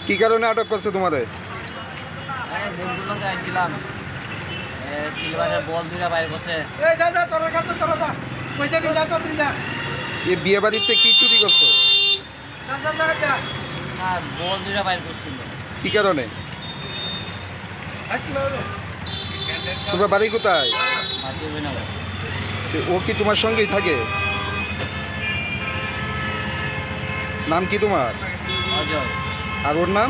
কি কারণে আটক করছে তোমাদের? বন্ধুর লগে আইছিলাম, সিলভারের বল দুইটা বাইর করছে। বিয়ে বাড়িতে কি চুরি করছো? বল দুইটা বাইর করছিল। কি কারণে? তোমার বাড়ি কোথায়? ও কি তোমার সঙ্গেই থাকে? নাম কি তোমার? আর ওর নাম?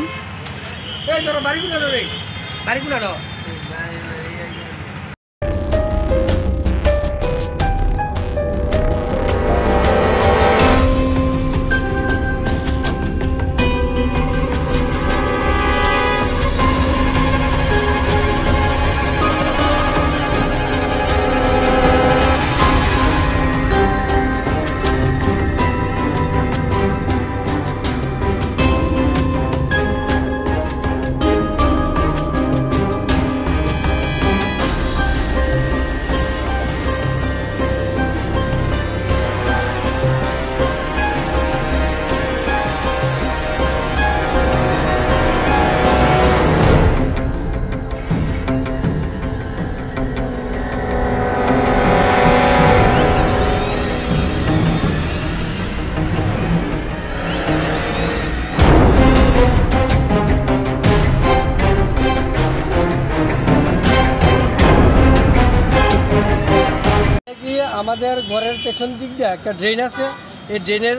আমাদের ঘরের পেছন দিক দিয়ে একটা ড্রেন আছে, এই ড্রেনের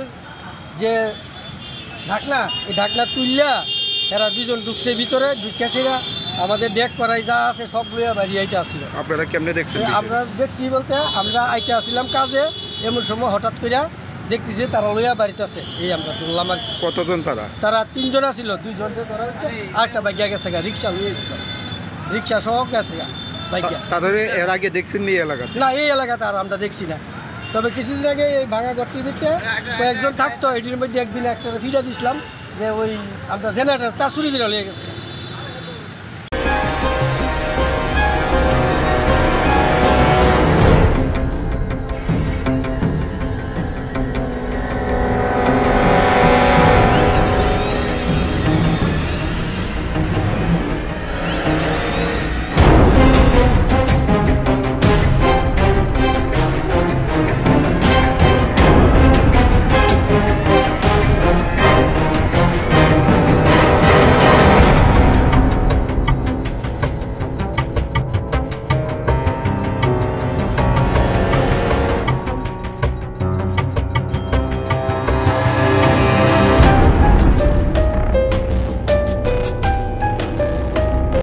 যে ঢাকনা, এই ঢাকনা তুললা এরা দুজন ঢুকছে ভিতরে, ঢুকে সেরা আমাদের ডেক করাই যা আছে সব লইয়া বাড়ি আইতে আসছিল। আপনারা কেমনে দেখছেন? আমরা দেখছি বলতে আমরা আইতে আসছিলাম কাজে, এমন সময় হঠাৎ করে দেখতেছি তারা লইয়া বাড়িতে আছে। এই আমরা শুনলাম আর কি। কতজন তারা? তারা 3 জন ছিল, 2 জনকে ধরা হচ্ছে, আরেকটা বাইকে গেছে, রিক্সা লইয়েছিল, রিক্সা সহ গেছে বাইকে। তাদের এর আগে দেখছেন এই এলাকাতে? না, এই এলাকাতে আর আমরা দেখছি না। তবে কিছুদিন আগে এই ভাঙা ঘরটির দিকে কয়েকজন থাকতো, এটির মধ্যে একদিন একটা ফিরে দিয়েছিলাম যে ওই আমরা জেনারেটার তার চুরি বিরা লিয়ে গেছে।